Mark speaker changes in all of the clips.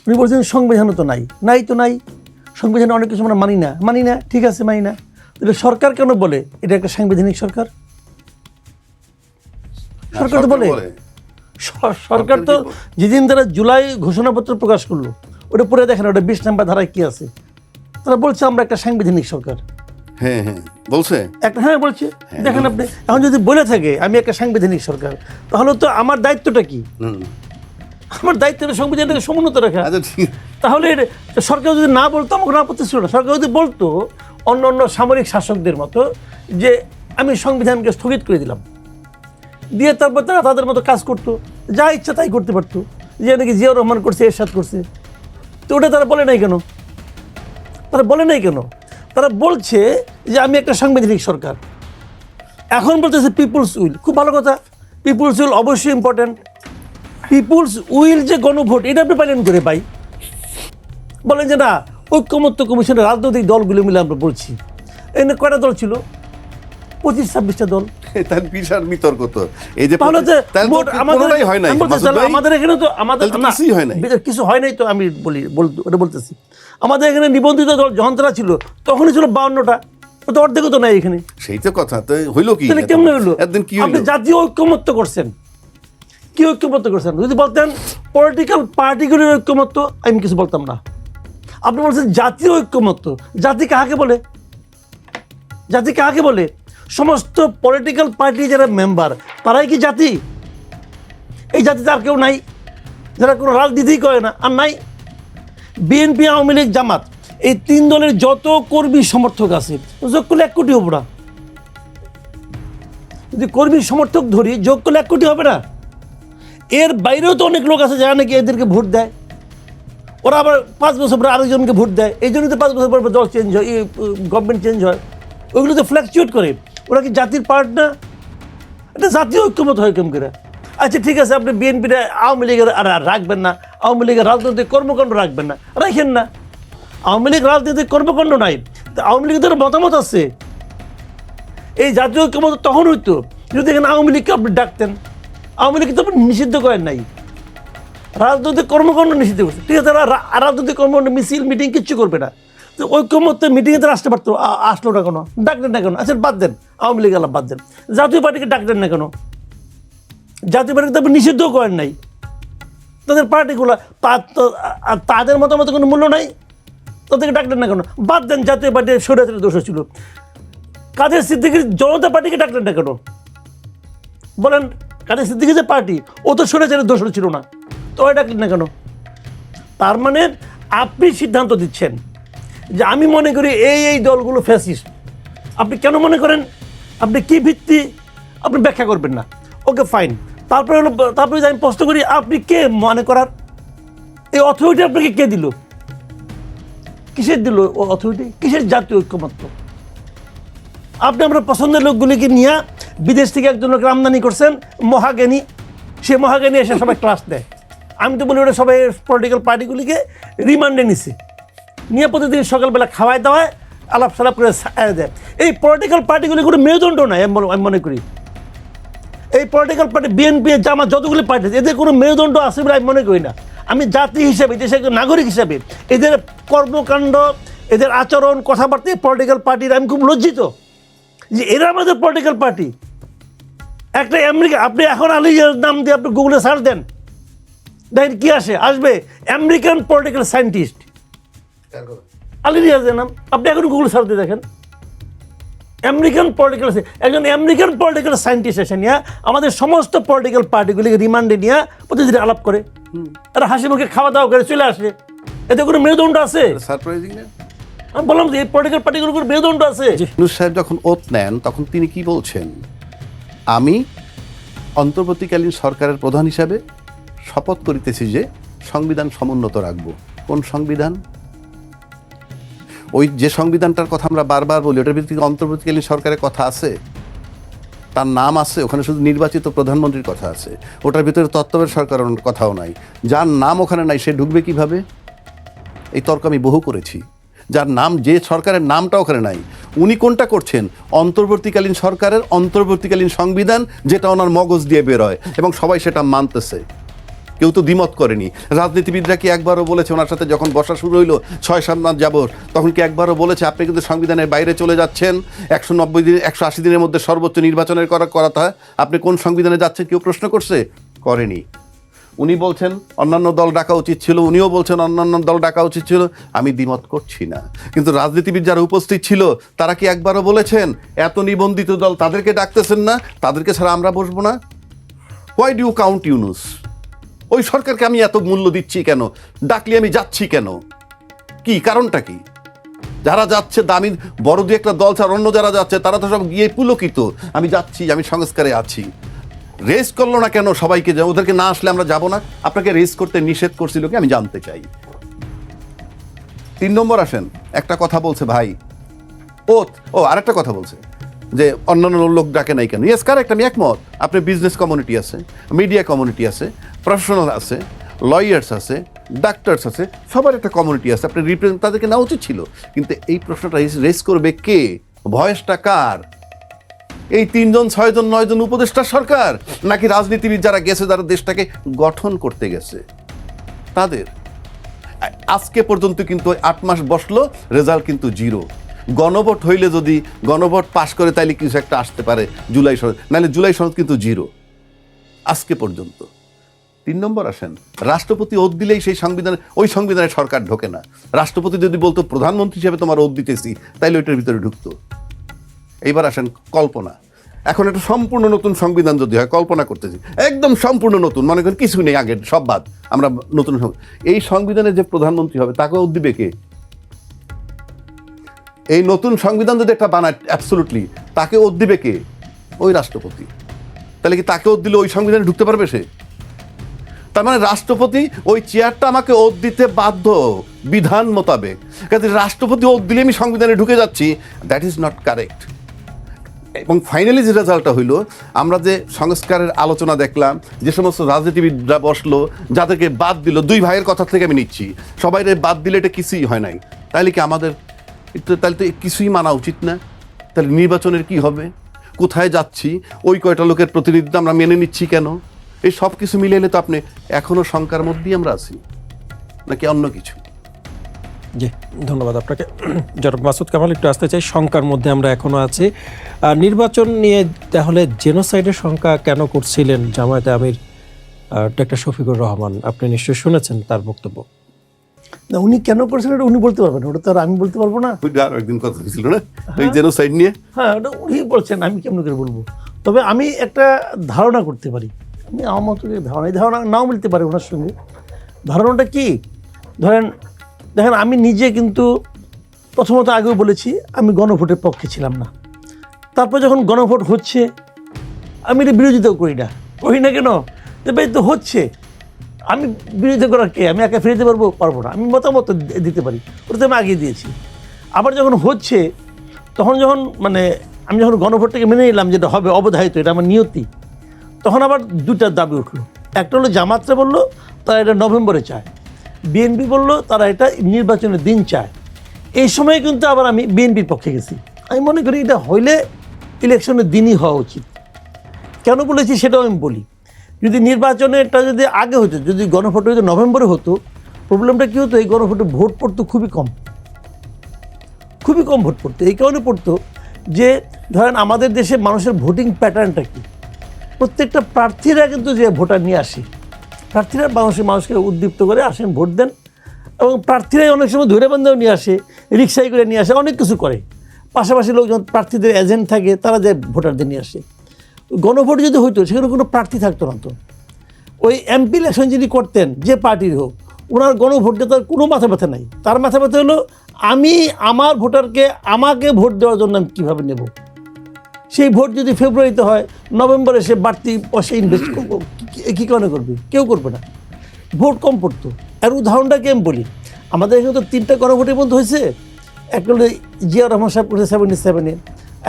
Speaker 1: উনি বলছেন সংবিধানও তো নাই তো নাই, সংবিধানে অনেক কিছু আমরা মানি না, ঠিক আছে মানি না, তাহলে সরকার কেন বলে এটা একটা সাংবিধানিক সরকার? সরকার তো বলে, সরকার তো যেদিন তারা জুলাই ঘোষণাপত্র প্রকাশ করলো ওটা পড়ে দেখেন, ওটা 20 নম্বর ধারায় কি আছে, তারা বলছে আমরা একটা সাংবিধানিক সরকার।
Speaker 2: হ্যাঁ বলছে
Speaker 1: বলছে, দেখেন আপনি এখন যদি বলে থাকে আমি একটা সাংবিধানিক সরকার, তাহলে তো আমার দায়িত্বটা কি? আমার দায়িত্বটা সংবিধানটাকে সমুন্নত রাখা। তাহলে সরকার যদি না বলতো আমাকে কোনো আপত্তি ছিল না। সরকার যদি বলতো অন্য সামরিক শাসকদের মতো যে আমি সংবিধানকে স্থগিত করে দিলাম, দিয়ে তারপর তারা তাদের মতো কাজ করতো, যা ইচ্ছা তাই করতে পারতো, যে নাকি জিয়াউর রহমান করছে, এরশাদ করছে, তো ওটা তারা বলে নাই কেন? তারা বলছে যে আমি একটা সাংবিধানিক সরকার। এখন বলতেছে পিপুলস উইল, খুব ভালো কথা, পিপুলস উইল অবশ্যই ইম্পর্টেন্ট। পিপুলস উইল যে গণভোট, এটা আপনি পাইলেন করে পাই? বলেন যে না ঐক্যমত্য কমিশনের রাজনৈতিক দলগুলো মিলে আমরা বলছি। এখানে কয়টা দল ছিল? 25-26টা দল।
Speaker 2: তার বিশাল বিতর্ক তো এই যে
Speaker 1: আমাদের এখানে তো কিছু হয় নাই, তো আমি ওটা বলতেছি আমাদের এখানে নিবন্ধিত দল যখন তারা ছিল তখনই ছিল 52টা, তো অর্ধেক তো নাই এখানে।
Speaker 2: সেই তো কথা, তো হইলো কি?
Speaker 1: কেমন হইলো? আপনি জাতীয় ঐক্যমত্য করছেন, কি ঐক্যমত্য করছেন? যদি বলতেন পলিটিক্যাল পার্টিগুলির ঐক্যমত্য, আমি কিছু বলতাম না। আপনি বলছেন জাতীয় ঐক্যমত্য। জাতি কাকে বলে? সমস্ত পলিটিক্যাল পার্টি যারা মেম্বার তারাই কি জাতি? এই জাতিতে আর কেউ নাই যারা কোনো রাজনীতি করে না? আর নাই। বিএনপি, আওয়ামী লীগ, জামাত, এই 3 দলের যত কর্মী সমর্থক আছে যোগ করলে 1 কোটি হবে না। যদি কর্মী সমর্থক ধরি যোগ করলে 1 কোটি হবে না। এর বাইরেও তো অনেক লোক আছে যারা নাকি এদেরকে ভোট দেয়, ওরা আবার 5 বছর পরে আরেকজনকে ভোট দেয়, এই জন্যই তো 5 বছর পর দল চেঞ্জ হয়, গভর্নমেন্ট চেঞ্জ হয়, ওইগুলো তো ফ্ল্যাকচুয়েট করে। ওরা কি জাতির পার্ট না? এটা জাতীয় ঐক্যমত হয় কেমন করে? আচ্ছা ঠিক আছে, আপনি বিএনপিটা আওয়ামী লীগের আর রাখবেন না, আওয়ামী লীগের রাজনৈতিক কর্মকাণ্ড রাখবেন না, রাখেন না। আওয়ামী লীগ রাজনৈতিক কর্মকাণ্ড নাই, আওয়ামী লীগের মতামত আছে। এই জাতীয় ঐক্যমত তখন হইতো যদি এখানে আওয়ামী লীগকে আপনি ডাকতেন। আওয়ামী লীগ তো আপনি নিষিদ্ধ করেন নাই, রাজনৈতিক কর্মকাণ্ড নিষিদ্ধ করছে, ঠিক আছে, তারা রাজনৈতিক কর্মকাণ্ড মিছিল মিটিং কিচ্ছু করবে না। তো ঐক্যমত্যে মিটিংয়ে তারা আসতে পারতো, আসলো না কেন? ডাকলেন না কেন? আচ্ছা বাদ দেন, আওয়ামী লীগ আলাপ বাদ দেন, জাতীয় পার্টিকে ডাকলেন না কেন? জাতীয় পার্টিকে তো আপনি নিষিদ্ধও করেন নাই। তাদের পার্টিগুলো তাদের মতামত কোনো মূল্য নাই, তাদেরকে ডাকলেন না কেন? বাদ দেন, জাতীয় পার্টির স্বৈরাচারের দোষ ছিল। কাদের সিদ্দিকীর জনতা পার্টিকে ডাকলেন না কেন? বলেন, কাদের সিদ্দিকী যে পার্টি, ও তো স্বৈরাচারের দোষ ছিল না, তো ওই ডাকলেন না কেন? তার মানে আপনি সিদ্ধান্ত দিচ্ছেন যে আমি মনে করি এই দলগুলো ফ্যাসিস্ট। আপনি কেন মনে করেন? আপনি কি ভিত্তি? আপনি ব্যাখ্যা করবেন না, ওকে ফাইন। তারপরে যদি আমি প্রশ্ন করি আপনি কে মনে করার? এই অথরিটি আপনাকে কে দিল? কিসের দিল অথরিটি? কিসের জাতীয় ঐক্যমত্য? আপনি আপনার পছন্দের লোকগুলিকে নিয়ে বিদেশ থেকে একজন লোক আমদানি করছেন, মহাজ্ঞানী, সে মহাজ্ঞানী এসে সবাই ক্লাস দেয়। আমি তো বলি ওটা সবাই পলিটিক্যাল পার্টিগুলিকে রিমান্ডে নিয়ে প্রতিদিন সকালবেলা খাওয়াই দাওয়ায় আলাপ সালাপ করে দেয়। এই পলিটিক্যাল পার্টিগুলি কোনো মেরুদণ্ড নয় আমি মনে করি। এই পলিটিক্যাল পার্টি বিএনপি, জামাত, যতগুলি পার্টি এদের কোনো মেরুদণ্ড আছে বলে আমি মনে করি না। আমি জাতি হিসাবে, দেশের একজন নাগরিক হিসাবে এদের কর্মকাণ্ড, এদের আচরণ, কথাবার্তা পলিটিক্যাল পার্টির আমি খুব লজ্জিত যে এরা আমাদের পলিটিক্যাল পার্টি। একটা আমেরিকা, আপনি এখন আলিয়ার নাম দিয়ে আপনি গুগলে সার্চ দেন, দেখেন কি আসবে আমেরিকান পলিটিক্যাল সায়েন্টিস্ট আলী রিয়াজের নাম। আপনি এখন গুগলে সার্চ দিয়ে দেখেন, আমেরিকান পলিটিক্যাল সায়েন্টিস্ট এসে নিয়ে আমাদের সমস্ত পলিটিক্যাল পার্টিগুলিকে রিমান্ডে নিয়ে প্রতিদিন আলাপ করে, আর হাসি মুখে খাওয়া দাওয়া করে চলে আসে। এতে কোনো মেরুদণ্ড আছে? আমি বললাম যে এই পলিটিক্যাল পার্টিগুলোর কোনো মেরুদণ্ড আছে?
Speaker 2: ইউনূস সাহেব যখন ওত নেন তখন তিনি কি বলছেন? আমি অন্তর্বর্তীকালীন সরকারের প্রধান হিসাবে শপথ করিতেছি যে সংবিধান সমুন্নত রাখব। কোন সংবিধান? ওই যে সংবিধানটার কথা আমরা বারবার বলি, ওটার ভিত্তিতে অন্তর্বর্তীকালীন সরকারের কথা আছে, তার নাম আছে, ওখানে শুধু নির্বাচিত প্রধানমন্ত্রীর কথা আছে, ওটার ভিতরে তত্ত্বাবধায়ক সরকারের কথাও নাই। যার নাম ওখানে নাই সে ঢুকবে কিভাবে? এই তর্ক আমি বহু করেছি। যার নাম, যে সরকারের নামটা ওখানে নাই, উনি কোনটা করছেন? অন্তর্বর্তীকালীন সরকারের অন্তর্বর্তীকালীন সংবিধান, যেটা ওনার মগজ দিয়ে বেরোয় এবং সবাই সেটা মানতেছে। কেউ তো দ্বিমত করেনি। রাজনীতিবিদরা কি একবারও বলেছে, ওনার সাথে যখন বসা শুরু হইলো 6-7 মাস যাবত, তখন কি একবারও বলেছে আপনি কিন্তু সংবিধানের বাইরে চলে যাচ্ছেন, 190 দিন 180 দিনের মধ্যে সর্বোচ্চ নির্বাচনের করাতে হয়, আপনি কোন সংবিধানে যাচ্ছেন কেউ প্রশ্ন করছে? করেনি। উনি বলছেন অন্যান্য দল ডাকা উচিত ছিল, উনিও বলছেন অন্যান্য দল ডাকা উচিত ছিল, আমি দ্বিমত করছি না। কিন্তু রাজনীতিবিদ যারা উপস্থিত ছিল তারা কি একবারও বলেছেন এত নিবন্ধিত দল তাদেরকে ডাকতেছেন না, তাদেরকে ছাড়া আমরা বসবো না? Why do you count Yunus? ওই সরকারকে আমি এত মূল্য দিচ্ছি কেন? ডাকলে আমি যাচ্ছি কেন? কি কারণটা কি? যারা যাচ্ছে দামি বড় দু একটা দল ছাড়া অন্য যারা যাচ্ছে তারা তো সব গিয়ে পুলকিত, আমি যাচ্ছি, আমি সংস্কারে আছি। রেস করলো না কেন সবাইকে? যে ওদেরকে না আসলে আমরা যাব না। আপনাকে রেস করতে নিষেধ করছিল কি আমি জানতে চাই। 3 নম্বর আসেন, একটা কথা বলছে ভাই, আরেকটা কথা বলছে যে অন্যান্য লোক ডাকে নাই কেন। ইয়েস কারেক্ট, আমি একমত। আপনি বিজনেস কমিউনিটি আছে, মিডিয়া কমিউনিটি আছে, প্রফেশনাল আছে, লয়ার্স আছে, ডাক্তারস আছে, সবার একটা কমিউনিটি আছে, আপনি রিপ্রেজেন্ট তাদেরকে নেওয়া উচিত ছিল। কিন্তু এই প্রশ্নটা রেস করবে কে? ভয়েসটা কার? এই 3 জন 6 জন 9 জন উপদেষ্টা সরকার, নাকি রাজনীতিবিদ যারা গেছে, যারা দেশটাকে গঠন করতে গেছে তাদের? আজকে পর্যন্ত কিন্তু 8 মাস বসলো, রেজাল্ট কিন্তু 0। গণভোট হইলে যদি গণভোট পাশ করে তাইলে কিছু একটা আসতে পারে জুলাই সনদ, নাহলে জুলাই সনদ কিন্তু 0 আজকে পর্যন্ত। 3 নম্বর আসেন, রাষ্ট্রপতি ওত দিলেই সেই সংবিধানে, ওই সংবিধানে সরকার ঢোকে না। রাষ্ট্রপতি যদি বলতো প্রধানমন্ত্রী হিসেবে তোমার ওত দিতেছি, তাইলে ওইটার ভিতরে ঢুকতো। এইবার আসেন কল্পনা। এখন একটা সম্পূর্ণ নতুন সংবিধান যদি হয়, কল্পনা করতেছি একদম সম্পূর্ণ নতুন, মনে করেন কিছু নেই, আগের সব বাদ, আমরা নতুন এই সংবিধানে যে প্রধানমন্ত্রী হবে তাকে ওত দিবে কে? এই নতুন সংবিধান যদি একটা বানায় অ্যাবসলুটলি, তাকে ওত দিবে কে? ওই রাষ্ট্রপতি। তাহলে কি তাকে ওত দিলে ওই সংবিধানে ঢুকতে পারবে সে? তার মানে রাষ্ট্রপতি ওই চেয়ারটা আমাকে ওত দিতে বাধ্য বিধান মোতাবেক। কাজে রাষ্ট্রপতি ওত দিলে আমি সংবিধানে ঢুকে যাচ্ছি, দ্যাট ইজ নট কারেক্ট। এবং ফাইনালি যে রেজাল্টটা হইলো, আমরা যে সংস্কারের আলোচনা দেখলাম, যে সমস্ত রাজনীতিবিদরা বসলো, যাদেরকে বাদ দিল, 2 ভাইয়ের কথা থেকে আমি নিচ্ছি, সবাই বাদ দিলে এটা কিছুই হয় নাই। তাহলে কি আমাদের তাহলে তো কিছুই মানা উচিত না? তাহলে নির্বাচনের কি হবে? কোথায় যাচ্ছি? ওই কয়টা লোকের প্রতিনিধিত্ব আমরা মেনে নিচ্ছি কেন? এই সব কিছু মিলে এলে তো আপনি এখনো শঙ্কার মধ্যেই আমরা আছি, নাকি অন্য কিছু?
Speaker 3: জি, ধন্যবাদ আপনাকে। জনাব মাসুদ কামাল, একটু আসতে চাই, শঙ্কার মধ্যে আমরা এখনো আছি। নির্বাচন নিয়ে তাহলে জেনোসাইডের শঙ্কা কেন করছিলেন জামায়াতে আমির ডক্টর শফিকুর রহমান? আপনি নিশ্চয়ই শুনেছেন তার বক্তব্য।
Speaker 1: না, উনি কেন করেছেন এটা উনি বলতে পারবেন, ওটা তো আর আমি বলতে পারবো না।
Speaker 2: আর একদিন কথা হয়েছিল না এই জেনোসাইড নিয়ে?
Speaker 1: হ্যাঁ, ওটা উনি বলছেন, আমি কেমন করে বলবো? তবে আমি একটা ধারণা করতে পারি, আমি আমার মতো ধারণা নাও মিলতে পারে ওনার সঙ্গে। ধারণাটা কি, দেখেন আমি নিজে কিন্তু প্রথমত আগেও বলেছি আমি গণভোটের পক্ষে ছিলাম না। তারপর যখন গণভোট হচ্ছে আমি এটা বিরোধিতাও করি না কেন? ভাই তো হচ্ছে, আমি বিরোধিতা করার কে? আমি একা ফিরে দিতে পারবো না। আমি মতামত দিতে পারি, ওটা আমি আগে দিয়েছি। আবার যখন হচ্ছে তখন আমি যখন গণভোটটাকে মেনে নিলাম যেটা হবে অবধারিত, এটা আমার নিয়তি, তখন আবার 2টা দাবি উঠলো। একটা হলো জামাতরা বললো তারা এটা নভেম্বরে চায়, বিএনপি বললো তারা এটা নির্বাচনের দিন চায়। এই সময়ে কিন্তু আবার আমি বিএনপির পক্ষে গেছি। আমি মনে করি এটা হইলে ইলেকশনের দিনই হওয়া উচিত। কেন বলেছি সেটাও আমি বলি। যদি নির্বাচনেরটা যদি আগে হতো, যদি গণভোট যদি নভেম্বরে হতো, প্রবলেমটা কী হতো, এই গণভোটে ভোট পড়তো খুবই কম ভোট পড়তো। এই কারণে পড়তো যে ধরেন আমাদের দেশে মানুষের ভোটিং প্যাটার্নটা কি, প্রত্যেকটা প্রার্থীরা কিন্তু যে ভোটার নিয়ে আসে, প্রার্থীরা মানুষকে উদ্দীপ্ত করে আসেন ভোট দেন, এবং প্রার্থীরাই অনেক সময় ধরে বান্ধব নিয়ে আসে, রিক্সায় করে নিয়ে আসে, অনেক কিছু করে। পাশাপাশি লোকজন প্রার্থীদের এজেন্ট থাকে, তারা যে ভোটারদের নিয়ে আসে। গণভোট যদি হইতো সেখানে কোনো প্রার্থী থাকতো না। তো ওই এমপি ইলেকশন যিনি করতেন যে পার্টির হোক, ওনার গণভোটে তার কোনো মাথা ব্যথা নাই। তার মাথা ব্যথা হলো আমি আমার ভোটারকে আমাকে ভোট দেওয়ার জন্য আমি কীভাবে নেব। সেই ভোট যদি ফেব্রুয়ারিতে হয়, নভেম্বরে সে বাড়তি পয়সা ইনভেস্ট কী কারণে করবে? কেউ করবে না, ভোট কম পড়তো। আর উদাহরণটাকে আমি বলি, আমাদের এখানে তো 3টা গণভোটের মধ্যে হয়েছে। একটা হলো জিয়া রহমান সাহেব করছে 77-এ,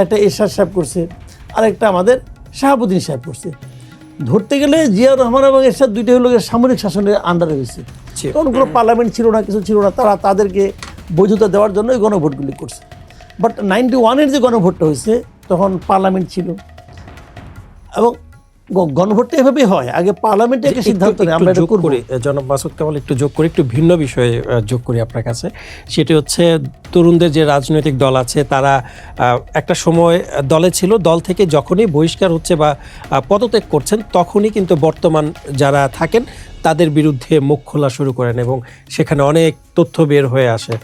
Speaker 1: একটা এরশাদ সাহেব করছে, আর একটা আমাদের শাহাবুদ্দিন সাহেব করছে। ধরতে গেলে জিয়া রহমান এবং এরশাদ 2টা হলো সামরিক শাসনের আন্ডারে হয়েছে, তখন কোনো পার্লামেন্ট ছিল না, কিছু ছিল না। তারা তাদেরকে বৈধতা দেওয়ার জন্য এই গণভোটগুলি করছে। বাট 91-এর যে গণভোটটা হয়েছে তখন পার্লামেন্ট ছিল, এবং গণভোটটা এভাবেই হয়, আগে পার্লামেন্টে একটা সিদ্ধান্ত নেয় আমরা এটা
Speaker 3: যোগ
Speaker 1: করব।
Speaker 3: করি জনাব মাসুদ কামাল, একটু যোগ করি, একটু ভিন্ন বিষয়ে যোগ করি আপনার কাছে। সেটি হচ্ছে তরুণদের যে রাজনৈতিক দল আছে তারা একটা সময় দলে ছিল, দল থেকে যখনই বহিষ্কার হচ্ছে বা পদত্যাগ করছেন তখনই কিন্তু বর্তমান যারা থাকেন তাদের বিরুদ্ধে মুখ খোলা শুরু করেন এবং সেখানে অনেক তথ্য বের হয়ে আসে।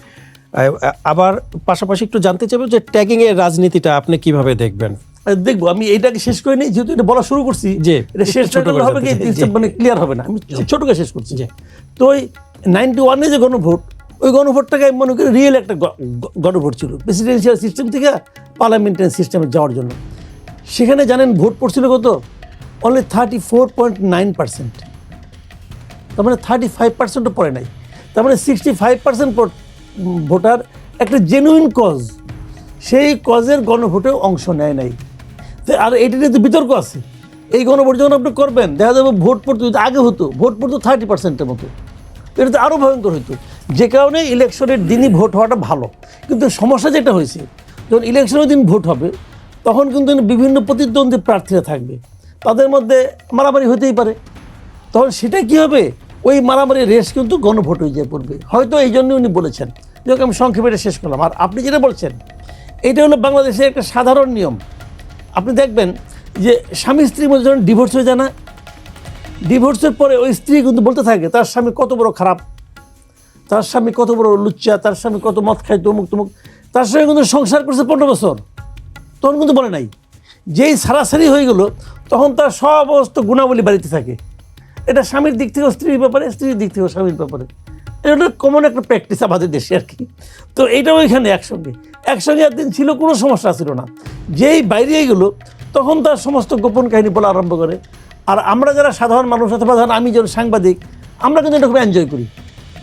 Speaker 3: আবার পাশাপাশি একটু জানতে চাইবো যে ট্যাগিং এর রাজনীতিটা আপনি কিভাবে দেখবেন?
Speaker 1: দেখবো, আমি এইটাকে শেষ করে নিই, যেহেতু এটা বলা শুরু করছি,
Speaker 3: জি,
Speaker 1: এটা শেষ
Speaker 3: ছোট
Speaker 1: করলে
Speaker 3: করে
Speaker 1: হবে কি
Speaker 3: জানতে চাই। জি।
Speaker 1: মানে ক্লিয়ার হবে না, আমি ছোট করে শেষ করছি।
Speaker 3: জি।
Speaker 1: তো ওই 91-এ যে গণভোট, ওই গণভোটটাকে আমি মনে করি রিয়েল একটা গণভোট ছিল, প্রেসিডেন্সিয়াল সিস্টেম থেকে পার্লামেন্টারি সিস্টেমে যাওয়ার জন্য। সেখানে জানেন ভোট পড়ছিল কত? অনলি 34.9%। তার মানে 35%ও পড়ে নাই। তার মানে 65% ভোটার একটা জেনুইন কজ, সেই কজের গণভোটেও অংশ নেয় নাই। আর এটা নিয়ে তো বিতর্ক আছে। এই গণভোট যখন আপনি করবেন, দেখা যাবে ভোট পড়তো, যদি আগে হতো ভোট পড়তো 30%-এর মতো, এটা তো আরও ভয়ঙ্কর হতো। যে কারণে ইলেকশনের দিনই ভোট হওয়াটা ভালো। কিন্তু সমস্যা যেটা হয়েছে, যখন ইলেকশনের দিন ভোট হবে তখন কিন্তু বিভিন্ন প্রতিদ্বন্দ্বী প্রার্থীরা থাকবে, তাদের মধ্যে মারামারি হতেই পারে। তখন সেটা কী হবে, ওই মারামারি রেস কিন্তু গণভোট হয়ে যেয়ে পড়বে। হয়তো এই জন্য উনি বলেছেন, যাকে আমি সংক্ষেপে এটা শেষ করলাম। আর আপনি যেটা বলছেন, এটা হলো বাংলাদেশের একটা সাধারণ নিয়ম। আপনি দেখবেন যে স্বামী স্ত্রীর মধ্যে যখন ডিভোর্স হয়ে যায় না, ডিভোর্সের পরে ওই স্ত্রী কিন্তু বলতে থাকে তার স্বামী কত বড় খারাপ, তার স্বামী কত বড় লুচ্চা, তার স্বামী কত মদ খায়, তমুক তমুক। তার সঙ্গে কিন্তু সংসার করছে 15 বছর, তখন কিন্তু বলে নাই। যেই সারাসারি হয়ে গেল তখন তার সমস্ত গুণাবলী বাড়িতে থাকে। এটা স্বামীর দিক থেকেও স্ত্রীর ব্যাপারে, স্ত্রীর দিক থেকেও স্বামীর ব্যাপারে। এটা কমন একটা প্র্যাকটিস আমাদের দেশে আর কি। তো এইটাও এখানে একসঙ্গে একদিন ছিল, কোনো সমস্যা ছিল না। যেই বাইরে গেল তখন তার সমস্ত গোপন কাহিনী বলা আরম্ভ করে। আর আমরা যারা সাধারণ মানুষ, অথবা ধরেন আমি যখন সাংবাদিক, আমরা কিন্তু এটা খুব এনজয় করি।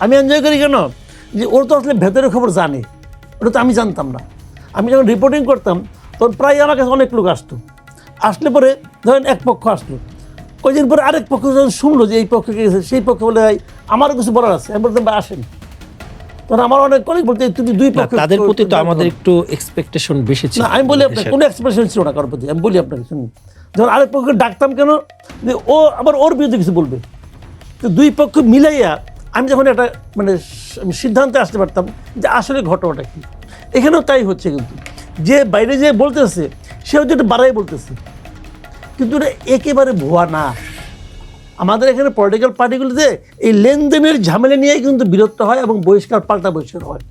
Speaker 1: আমি এনজয় করি কেন, যে ওর তো আসলে ভেতরের খবর জানে, ওটা তো আমি জানতাম না। আমি যখন রিপোর্টিং করতাম তখন প্রায় আমার কাছে অনেক লোক আসতো। আসলে পরে ধরেন এক পক্ষ আসলো, কয়েকদিন পরে আরেক পক্ষ যখন শুনলো যে এই পক্ষে গেছে, সেই পক্ষে বলে ভাই আমারও কিছু বলার আছে। আমি বলতাম ভাই আসেন। তখন আমার অনেক কলিগ বলতে তুমি দুই পক্ষ,
Speaker 3: তাদের প্রতি তো আমাদের একটু এক্সপেকটেশন বেশি ছিল।
Speaker 1: না, আমি বলি আপনাকে কোনো এক্সপ্রেশন ছিল না কারোর প্রতি। আমি বলি আপনাকে শুনুন, যখন আরেক পক্ষকে ডাকতাম কেন, যে ও আবার ওর বিরুদ্ধে কিছু বলবে। তো দুই পক্ষ মিলাইয়া আমি যখন একটা মানে সিদ্ধান্তে আসতে পারতাম যে আসলে ঘটনাটা কি। এখানেও তাই হচ্ছে, কিন্তু যে বাইরে যে বলতেছে সে হচ্ছে এটা বাড়াই বলতেছে, কিন্তু এটা একেবারে ভুয়া না। আমাদের এখানে পলিটিক্যাল পার্টিগুলোতে এই লেনদেনের ঝামেলা নিয়েই কিন্তু বিরক্ত হয় এবং বহিষ্কার, পাল্টা বহিষ্কার হয়।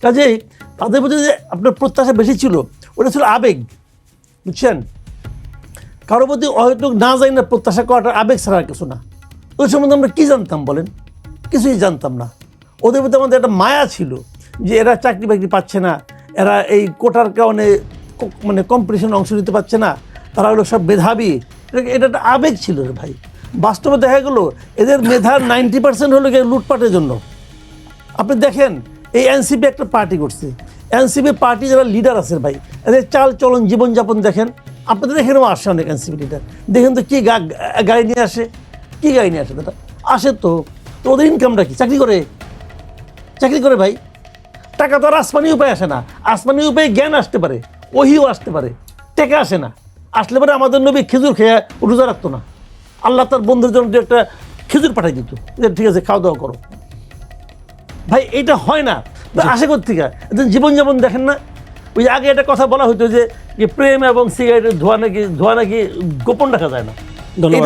Speaker 1: কাজেই তাদের প্রতি যে আপনার প্রত্যাশা বেশি ছিল, ওটা ছিল আবেগ, বুঝছেন? কারোর প্রতি হয়তো না জানি না, প্রত্যাশা করাটা আবেগ ছাড়া আর কিছু না। ওই সম্বন্ধে আমরা কী জানতাম বলেন? কিছুই জানতাম না। ওদের প্রতি আমাদের একটা মায়া ছিল যে এরা চাকরি বাকরি পাচ্ছে না, এরা এই কোটার কারণে মানে কম্পিটিশনে অংশ নিতে পারছে না, তারা হলো সব মেধাবী। এটা একটা আবেগ ছিল রে ভাই। বাস্তবে দেখা গেলো এদের মেধার 90% হলো গিয়ে লুটপাটের জন্য। আপনি দেখেন এই এনসিপি একটা পার্টি করছে, এনসিপি পার্টি যারা লিডার আছে ভাই, এদের চাল চলন জীবনযাপন দেখেন। আপনাদের এখানেও আসে অনেক এনসিপি লিডার, দেখেন তো কী গাড়ি নিয়ে আসে, কী গাড়ি নিয়ে আসে দাদা, আসে তো ওদের ইনকামটা কি? চাকরি করে ভাই। টাকা তো আর আসমানি উপায় আসে না। আসমানি উপায়ে জ্ঞান আসতে পারে, ওহিও আসতে পারে, টাকা আসে না। আসলে পরে আমাদের নবী খেজুর খেয়ে রোজা রাখতো না, আল্লাহ তার বন্ধুর জন্য একটা খেজুর পাঠাই দিত, ঠিক আছে খাওয়া দাওয়া করো। ভাই এটা হয় না, আসে কোত্থেকে? জীবনযাপন দেখেন না। ওই আগে একটা কথা বলা হতো যে প্রেম এবং সিগারেটের ধোয়া নাকি গোপন রাখা যায় না।
Speaker 3: ধন্যবাদ।